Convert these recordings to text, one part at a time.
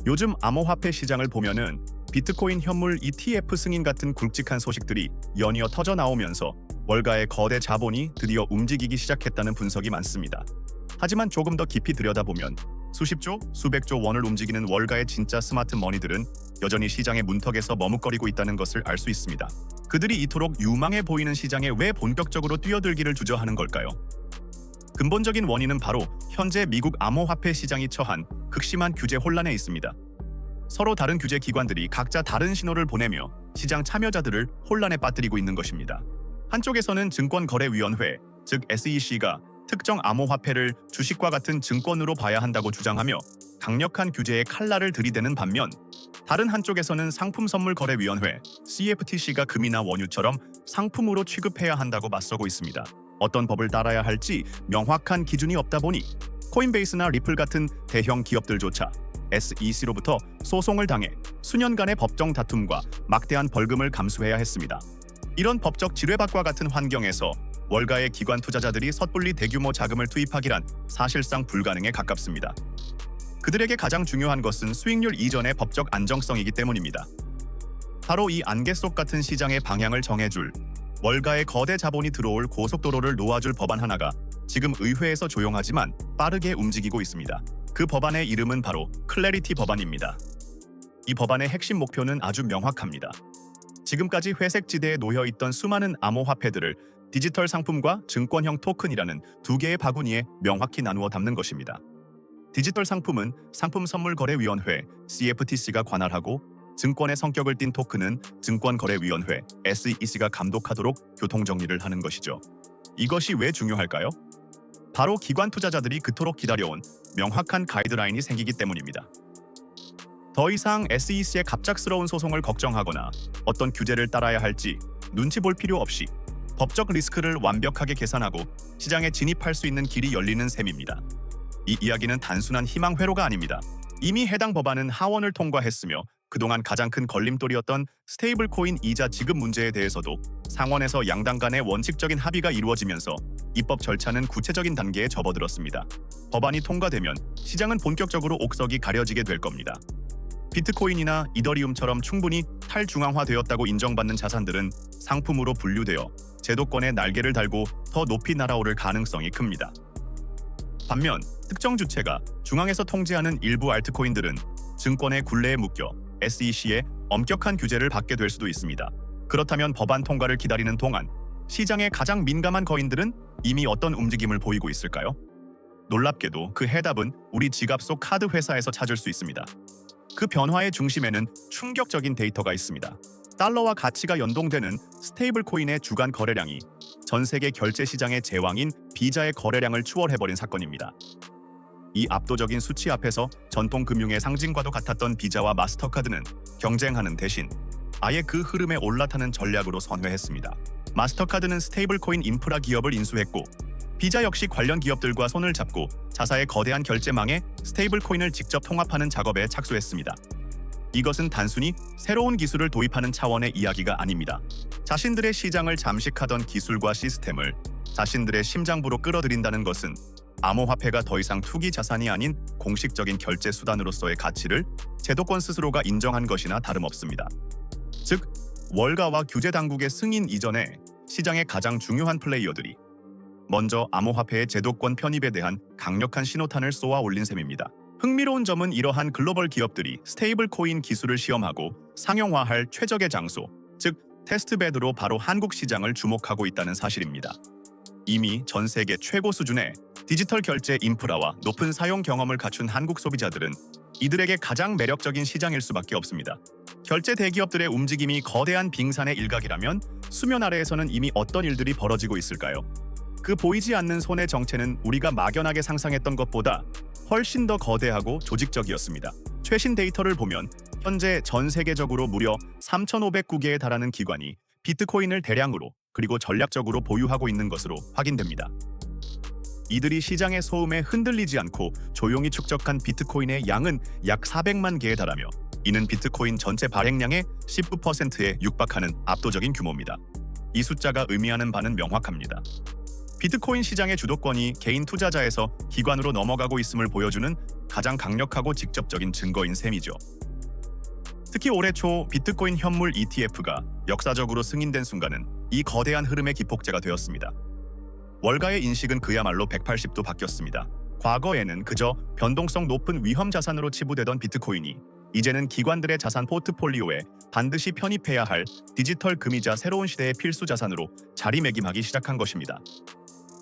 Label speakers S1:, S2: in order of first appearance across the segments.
S1: 요즘 암호화폐 시장을 보면은 비트코인 현물 ETF 승인 같은 굵직한 소식들이 연이어 터져 나오면서 월가의 거대 자본이 드디어 움직이기 시작했다는 분석이 많습니다. 하지만 조금 더 깊이 들여다보면 수십조, 수백조 원을 움직이는 월가의 진짜 스마트 머니들은 여전히 시장의 문턱에서 머뭇거리고 있다는 것을 알 수 있습니다. 그들이 이토록 유망해 보이는 시장에 왜 본격적으로 뛰어들기를 주저하는 걸까요? 근본적인 원인은 바로 현재 미국 암호화폐 시장이 처한 극심한 규제 혼란에 있습니다. 서로 다른 규제 기관들이 각자 다른 신호를 보내며 시장 참여자들을 혼란에 빠뜨리고 있는 것입니다. 한쪽에서는 증권거래위원회, 즉 SEC가 특정 암호화폐를 주식과 같은 증권으로 봐야 한다고 주장하며 강력한 규제의 칼날을 들이대는 반면, 다른 한쪽에서는 상품선물거래위원회, CFTC가 금이나 원유처럼 상품으로 취급해야 한다고 맞서고 있습니다. 어떤 법을 따라야 할지 명확한 기준이 없다 보니 코인베이스나 리플 같은 대형 기업들조차 SEC로부터 소송을 당해 수년간의 법정 다툼과 막대한 벌금을 감수해야 했습니다. 이런 법적 지뢰밭과 같은 환경에서 월가의 기관 투자자들이 섣불리 대규모 자금을 투입하기란 사실상 불가능에 가깝습니다. 그들에게 가장 중요한 것은 수익률 이전의 법적 안정성이기 때문입니다. 바로 이 안개 속 같은 시장의 방향을 정해줄, 월가의 거대 자본이 들어올 고속도로를 놓아줄 법안 하나가 지금 의회에서 조용하지만 빠르게 움직이고 있습니다. 그 법안의 이름은 바로 클래리티 법안입니다. 이 법안의 핵심 목표는 아주 명확합니다. 지금까지 회색 지대에 놓여있던 수많은 암호화폐들을 디지털 상품과 증권형 토큰이라는 두 개의 바구니에 명확히 나누어 담는 것입니다. 디지털 상품은 상품선물거래위원회 CFTC가 관할하고, 증권의 성격을 띤 토큰은 증권거래위원회 SEC가 감독하도록 교통정리를 하는 것이죠. 이것이 왜 중요할까요? 바로 기관 투자자들이 그토록 기다려온 명확한 가이드라인이 생기기 때문입니다. 더 이상 SEC의 갑작스러운 소송을 걱정하거나 어떤 규제를 따라야 할지 눈치 볼 필요 없이 법적 리스크를 완벽하게 계산하고 시장에 진입할 수 있는 길이 열리는 셈입니다. 이 이야기는 단순한 희망 회로가 아닙니다. 이미 해당 법안은 하원을 통과했으며 그동안 가장 큰 걸림돌이었던 스테이블 코인 이자 지급 문제에 대해서도 상원에서 양당 간의 원칙적인 합의가 이루어지면서 입법 절차는 구체적인 단계에 접어들었습니다. 법안이 통과되면 시장은 본격적으로 옥석이 가려지게 될 겁니다. 비트코인이나 이더리움처럼 충분히 탈중앙화되었다고 인정받는 자산들은 상품으로 분류되어 제도권의 날개를 달고 더 높이 날아오를 가능성이 큽니다. 반면 특정 주체가 중앙에서 통제하는 일부 알트코인들은 증권의 굴레에 묶여 SEC의 엄격한 규제를 받게 될 수도 있습니다. 그렇다면 법안 통과를 기다리는 동안 시장의 가장 민감한 거인들은 이미 어떤 움직임을 보이고 있을까요? 놀랍게도 그 해답은 우리 지갑 속 카드 회사에서 찾을 수 있습니다. 그 변화의 중심에는 충격적인 데이터가 있습니다. 달러와 가치가 연동되는 스테이블 코인의 주간 거래량이 전 세계 결제 시장의 제왕인 비자의 거래량을 추월해버린 사건입니다. 이 압도적인 수치 앞에서 전통 금융의 상징과도 같았던 비자와 마스터카드는 경쟁하는 대신 아예 그 흐름에 올라타는 전략으로 선회했습니다. 마스터카드는 스테이블 코인 인프라 기업을 인수했고, 비자 역시 관련 기업들과 손을 잡고 자사의 거대한 결제망에 스테이블 코인을 직접 통합하는 작업에 착수했습니다. 이것은 단순히 새로운 기술을 도입하는 차원의 이야기가 아닙니다. 자신들의 시장을 잠식하던 기술과 시스템을 자신들의 심장부로 끌어들인다는 것은 암호화폐가 더 이상 투기 자산이 아닌 공식적인 결제 수단으로서의 가치를 제도권 스스로가 인정한 것이나 다름없습니다. 즉, 월가와 규제 당국의 승인 이전에 시장의 가장 중요한 플레이어들이 먼저 암호화폐의 제도권 편입에 대한 강력한 신호탄을 쏘아 올린 셈입니다. 흥미로운 점은 이러한 글로벌 기업들이 스테이블 코인 기술을 시험하고 상용화할 최적의 장소, 즉 테스트베드로 바로 한국 시장을 주목하고 있다는 사실입니다. 이미 전 세계 최고 수준의 디지털 결제 인프라와 높은 사용 경험을 갖춘 한국 소비자들은 이들에게 가장 매력적인 시장일 수밖에 없습니다. 결제 대기업들의 움직임이 거대한 빙산의 일각이라면 수면 아래에서는 이미 어떤 일들이 벌어지고 있을까요? 그 보이지 않는 손의 정체는 우리가 막연하게 상상했던 것보다 훨씬 더 거대하고 조직적이었습니다. 최신 데이터를 보면 현재 전 세계적으로 무려 3,509개에 달하는 기관이 비트코인을 대량으로 그리고 전략적으로 보유하고 있는 것으로 확인됩니다. 이들이 시장의 소음에 흔들리지 않고 조용히 축적한 비트코인의 양은 약 400만 개에 달하며 이는 비트코인 전체 발행량의 19%에 육박하는 압도적인 규모입니다. 이 숫자가 의미하는 바는 명확합니다. 비트코인 시장의 주도권이 개인 투자자에서 기관으로 넘어가고 있음을 보여주는 가장 강력하고 직접적인 증거인 셈이죠. 특히 올해 초 비트코인 현물 ETF가 역사적으로 승인된 순간은 이 거대한 흐름의 기폭제가 되었습니다. 월가의 인식은 그야말로 180도 바뀌었습니다. 과거에는 그저 변동성 높은 위험 자산으로 치부되던 비트코인이 이제는 기관들의 자산 포트폴리오에 반드시 편입해야 할 디지털 금이자 새로운 시대의 필수 자산으로 자리매김하기 시작한 것입니다.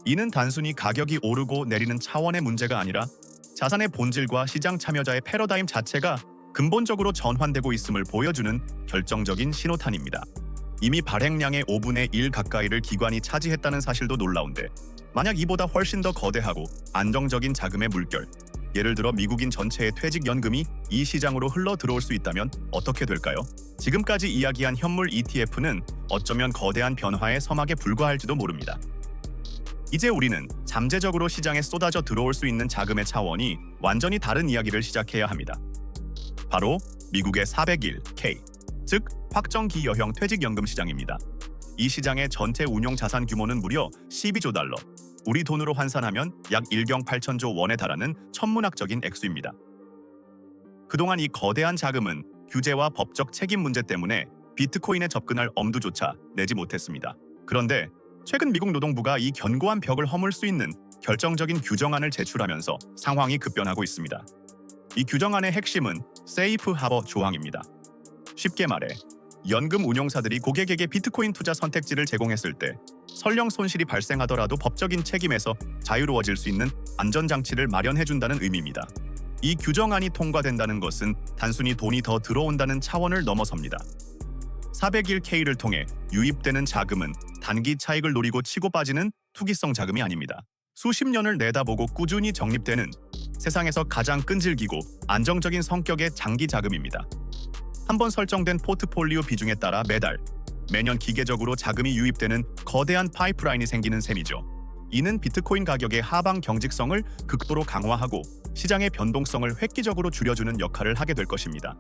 S1: 이는 단순히 가격이 오르고 내리는 차원의 문제가 아니라 자산의 본질과 시장 참여자의 패러다임 자체가 근본적으로 전환되고 있음을 보여주는 결정적인 신호탄입니다. 이미 발행량의 5분의 1 가까이를 기관이 차지했다는 사실도 놀라운데, 만약 이보다 훨씬 더 거대하고 안정적인 자금의 물결, 예를 들어 미국인 전체의 퇴직연금이 이 시장으로 흘러 들어올 수 있다면 어떻게 될까요? 지금까지 이야기한 현물 ETF는 어쩌면 거대한 변화의 서막에 불과할지도 모릅니다. 이제 우리는 잠재적으로 시장에 쏟아져 들어올 수 있는 자금의 차원이 완전히 다른 이야기를 시작해야 합니다. 바로 미국의 401K, 즉 확정기여형 퇴직연금 시장입니다. 이 시장의 전체 운용 자산 규모는 무려 12조 달러, 우리 돈으로 환산하면 약 1경 8천조 원에 달하는 천문학적인 액수입니다. 그동안 이 거대한 자금은 규제와 법적 책임 문제 때문에 비트코인에 접근할 엄두조차 내지 못했습니다. 그런데 최근 미국 노동부가 이 견고한 벽을 허물 수 있는 결정적인 규정안을 제출하면서 상황이 급변하고 있습니다. 이 규정안의 핵심은 세이프 하버 조항입니다. 쉽게 말해 연금 운용사들이 고객에게 비트코인 투자 선택지를 제공했을 때 설령 손실이 발생하더라도 법적인 책임에서 자유로워질 수 있는 안전장치를 마련해준다는 의미입니다. 이 규정안이 통과된다는 것은 단순히 돈이 더 들어온다는 차원을 넘어섭니다. 401K를 통해 유입되는 자금은 단기 차익을 노리고 치고 빠지는 투기성 자금이 아닙니다. 수십 년을 내다보고 꾸준히 적립되는 세상에서 가장 끈질기고 안정적인 성격의 장기 자금입니다. 한번 설정된 포트폴리오 비중에 따라 매년 기계적으로 자금이 유입되는 거대한 파이프라인이 생기는 셈이죠. 이는 비트코인 가격의 하방 경직성을 극도로 강화하고 시장의 변동성을 획기적으로 줄여주는 역할을 하게 될 것입니다.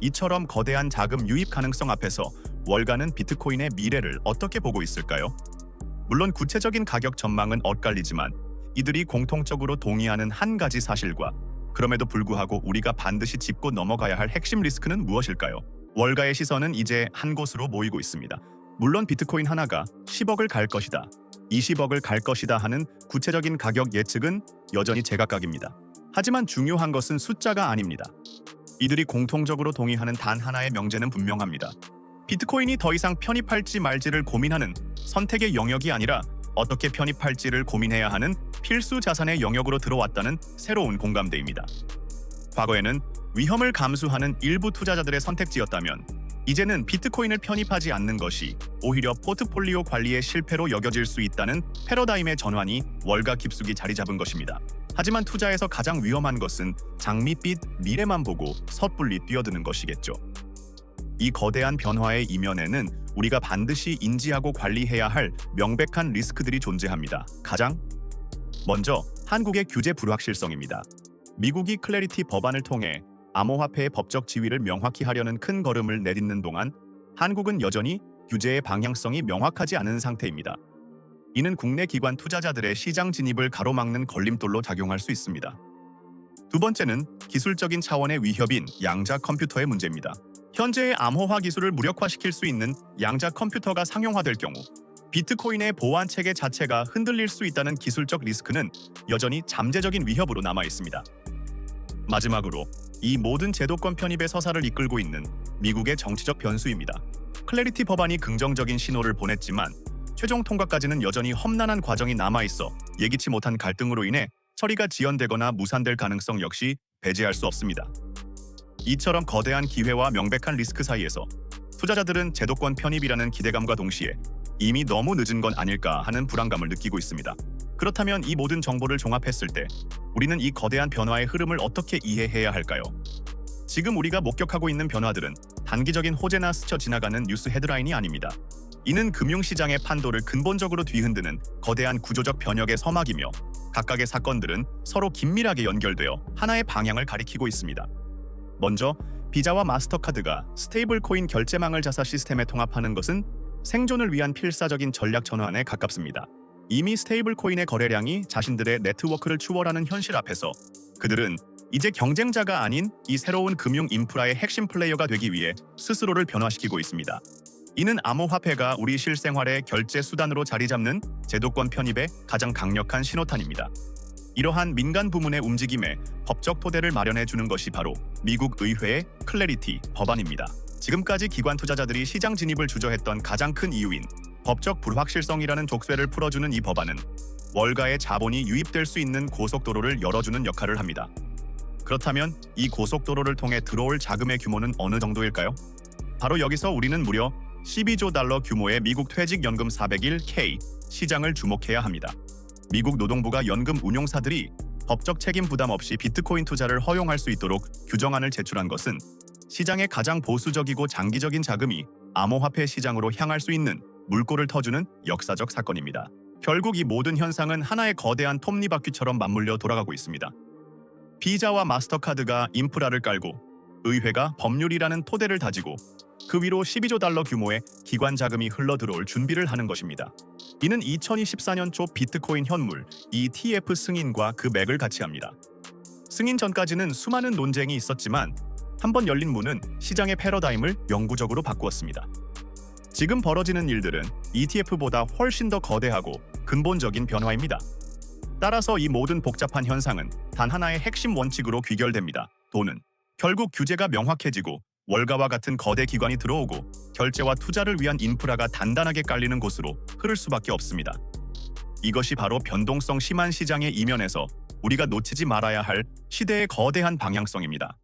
S1: 이처럼 거대한 자금 유입 가능성 앞에서 월가는 비트코인의 미래를 어떻게 보고 있을까요? 물론 구체적인 가격 전망은 엇갈리지만 이들이 공통적으로 동의하는 한 가지 사실과 그럼에도 불구하고 우리가 반드시 짚고 넘어가야 할 핵심 리스크는 무엇일까요? 월가의 시선은 이제 한 곳으로 모이고 있습니다. 물론 비트코인 하나가 10억을 갈 것이다, 20억을 갈 것이다 하는 구체적인 가격 예측은 여전히 제각각입니다. 하지만 중요한 것은 숫자가 아닙니다. 이들이 공통적으로 동의하는 단 하나의 명제는 분명합니다. 비트코인이 더 이상 편입할지 말지를 고민하는 선택의 영역이 아니라 어떻게 편입할지를 고민해야 하는 필수 자산의 영역으로 들어왔다는 새로운 공감대입니다. 과거에는 위험을 감수하는 일부 투자자들의 선택지였다면 이제는 비트코인을 편입하지 않는 것이 오히려 포트폴리오 관리의 실패로 여겨질 수 있다는 패러다임의 전환이 월가 깊숙이 자리 잡은 것입니다. 하지만 투자에서 가장 위험한 것은 장밋빛 미래만 보고 섣불리 뛰어드는 것이겠죠. 이 거대한 변화의 이면에는 우리가 반드시 인지하고 관리해야 할 명백한 리스크들이 존재합니다. 가장 먼저 한국의 규제 불확실성입니다. 미국이 클래리티 법안을 통해 암호화폐의 법적 지위를 명확히 하려는 큰 걸음을 내딛는 동안 한국은 여전히 규제의 방향성이 명확하지 않은 상태입니다. 이는 국내 기관 투자자들의 시장 진입을 가로막는 걸림돌로 작용할 수 있습니다. 두 번째는 기술적인 차원의 위협인 양자 컴퓨터의 문제입니다. 현재의 암호화 기술을 무력화시킬 수 있는 양자 컴퓨터가 상용화될 경우 비트코인의 보안 체계 자체가 흔들릴 수 있다는 기술적 리스크는 여전히 잠재적인 위협으로 남아 있습니다. 마지막으로 이 모든 제도권 편입의 서사를 이끌고 있는 미국의 정치적 변수입니다. 클래리티 법안이 긍정적인 신호를 보냈지만 최종 통과까지는 여전히 험난한 과정이 남아있어 예기치 못한 갈등으로 인해 처리가 지연되거나 무산될 가능성 역시 배제할 수 없습니다. 이처럼 거대한 기회와 명백한 리스크 사이에서 투자자들은 제도권 편입이라는 기대감과 동시에 이미 너무 늦은 건 아닐까 하는 불안감을 느끼고 있습니다. 그렇다면 이 모든 정보를 종합했을 때 우리는 이 거대한 변화의 흐름을 어떻게 이해해야 할까요? 지금 우리가 목격하고 있는 변화들은 단기적인 호재나 스쳐 지나가는 뉴스 헤드라인이 아닙니다. 이는 금융시장의 판도를 근본적으로 뒤흔드는 거대한 구조적 변혁의 서막이며 각각의 사건들은 서로 긴밀하게 연결되어 하나의 방향을 가리키고 있습니다. 먼저 비자와 마스터카드가 스테이블 코인 결제망을 자사 시스템에 통합하는 것은 생존을 위한 필사적인 전략 전환에 가깝습니다. 이미 스테이블 코인의 거래량이 자신들의 네트워크를 추월하는 현실 앞에서 그들은 이제 경쟁자가 아닌 이 새로운 금융 인프라의 핵심 플레이어가 되기 위해 스스로를 변화시키고 있습니다. 이는 암호화폐가 우리 실생활의 결제 수단으로 자리 잡는 제도권 편입의 가장 강력한 신호탄입니다. 이러한 민간 부문의 움직임에 법적 토대를 마련해 주는 것이 바로 미국 의회의 클래리티 법안입니다. 지금까지 기관 투자자들이 시장 진입을 주저했던 가장 큰 이유인 법적 불확실성이라는 족쇄를 풀어주는 이 법안은 월가의 자본이 유입될 수 있는 고속도로를 열어주는 역할을 합니다. 그렇다면 이 고속도로를 통해 들어올 자금의 규모는 어느 정도일까요? 바로 여기서 우리는 무려 12조 달러 규모의 미국 퇴직연금 401k 시장을 주목해야 합니다. 미국 노동부가 연금 운용사들이 법적 책임 부담 없이 비트코인 투자를 허용할 수 있도록 규정안을 제출한 것은 시장의 가장 보수적이고 장기적인 자금이 암호화폐 시장으로 향할 수 있는 물꼬를 터주는 역사적 사건입니다. 결국 이 모든 현상은 하나의 거대한 톱니바퀴처럼 맞물려 돌아가고 있습니다. 비자와 마스터카드가 인프라를 깔고 의회가 법률이라는 토대를 다지고 그 위로 12조 달러 규모의 기관 자금이 흘러들어올 준비를 하는 것입니다. 이는 2024년 초 비트코인 현물 ETF 승인과 그 맥을 같이 합니다. 승인 전까지는 수많은 논쟁이 있었지만 한번 열린 문은 시장의 패러다임을 영구적으로 바꾸었습니다. 지금 벌어지는 일들은 ETF보다 훨씬 더 거대하고 근본적인 변화입니다. 따라서 이 모든 복잡한 현상은 단 하나의 핵심 원칙으로 귀결됩니다. 돈은 결국 규제가 명확해지고 월가와 같은 거대 기관이 들어오고 결제와 투자를 위한 인프라가 단단하게 깔리는 곳으로 흐를 수밖에 없습니다. 이것이 바로 변동성 심한 시장의 이면에서 우리가 놓치지 말아야 할 시대의 거대한 방향성입니다.